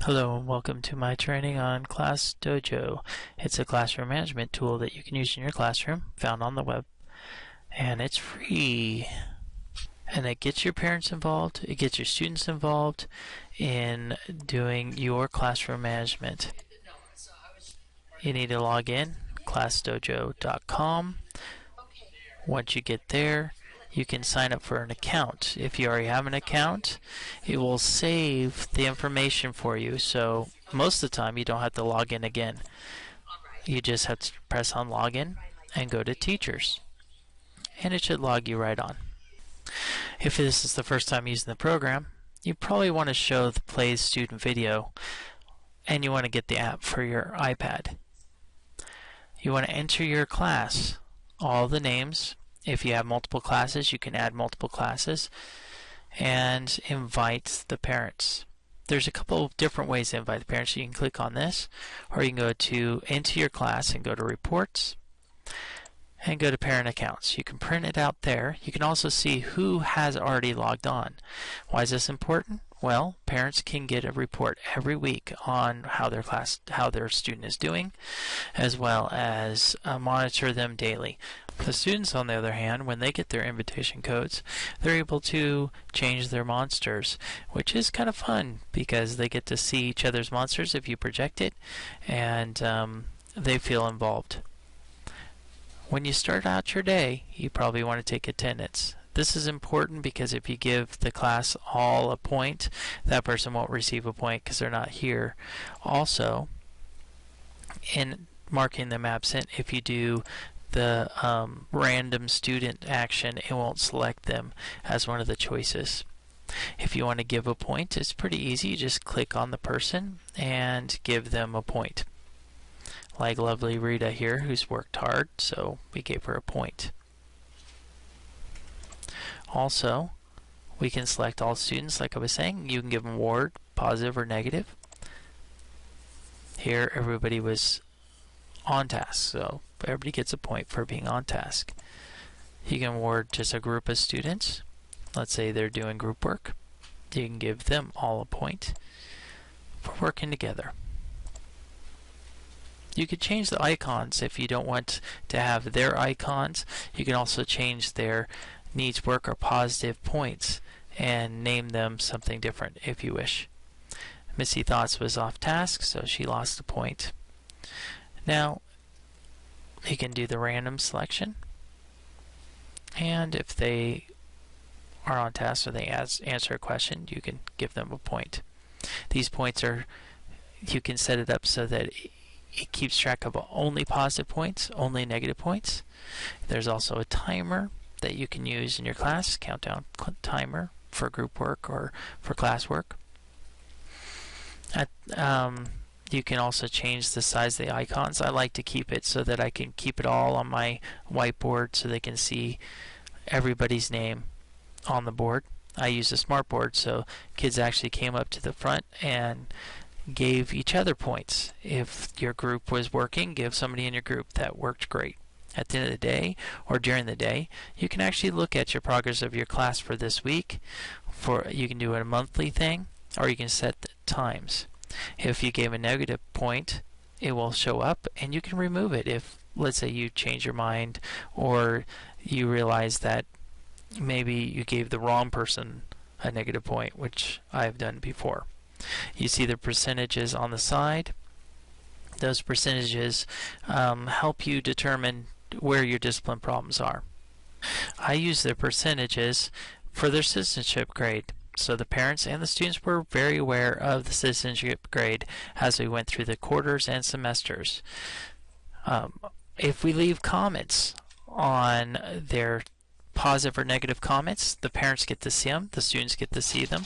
Hello and welcome to my training on Classdojo. It's a classroom management tool that you can use in your classroom, found on the web, and it's free. And it gets your parents involved, it gets your students involved in doing your classroom management. You need to log in, classdojo.com. Once you get there, you can sign up for an account. If you already have an account, it will save the information for you, so most of the time you don't have to log in again. You just have to press on login and go to teachers, and it should log you right on. If this is the first time using the program, you probably want to show the play student video, and you want to get the app for your iPad. You want to enter your class, all the names. If you have multiple classes, you can add multiple classes and invite the parents. There's a couple of different ways to invite the parents. You can click on this, or you can go to into your class and go to reports and go to parent accounts. You can print it out there. You can also see who has already logged on. Why is this important? Well, parents can get a report every week on how their student is doing, as well as monitor them daily. The students, on the other hand, when they get their invitation codes, they're able to change their monsters, which is kind of fun because they get to see each other's monsters if you project it, and they feel involved. When you start out your day, you probably want to take attendance. This is important because if you give the class all a point, that person won't receive a point because they're not here. Also, in marking them absent, if you do the random student action, it won't select them as one of the choices. If you want to give a point, it's pretty easy. You just click on the person and give them a point. Like lovely Rita here, who's worked hard, so we gave her a point. Also, we can select all students, like I was saying. You can give them award, positive or negative. Here, everybody was on task, so everybody gets a point for being on task. You can award just a group of students. Let's say they're doing group work. You can give them all a point for working together. You could change the icons if you don't want to have their icons. You can also change their needs work or positive points and name them something different if you wish. Missy Thoughts was off task, so she lost a point. Now, you can do the random selection, and if they are on task or they answer a question, you can give them a point. These points are, you can set it up so that it keeps track of only positive points, only negative points. There's also a timer that you can use in your class, countdown timer for group work or for class work. You can also change the size of the icons. I like to keep it so that I can keep it all on my whiteboard so they can see everybody's name on the board. I use a smart board, so kids actually came up to the front and gave each other points. If your group was working, give somebody in your group that worked great. At the end of the day or during the day, you can actually look at your progress of your class for this week. You can do a monthly thing, or you can set the times. If you gave a negative point, it will show up and you can remove it if, let's say, you change your mind or you realize that maybe you gave the wrong person a negative point, which I've done before. You see the percentages on the side. Those percentages help you determine where your discipline problems are. I use the percentages for their citizenship grade. So the parents and the students were very aware of the citizenship grade as we went through the quarters and semesters. If we leave comments on their positive or negative comments, the parents get to see them, the students get to see them.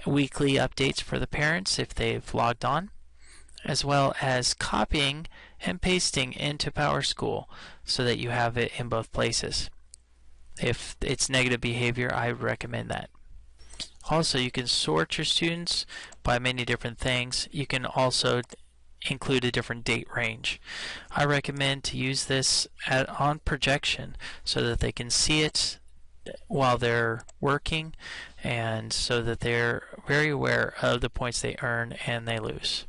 Weekly updates for the parents if they've logged on, as well as copying and pasting into PowerSchool so that you have it in both places. If it's negative behavior, I would recommend that. Also, you can sort your students by many different things. You can also include a different date range. I recommend to use this on projection so that they can see it while they're working, and so that they're very aware of the points they earn and they lose.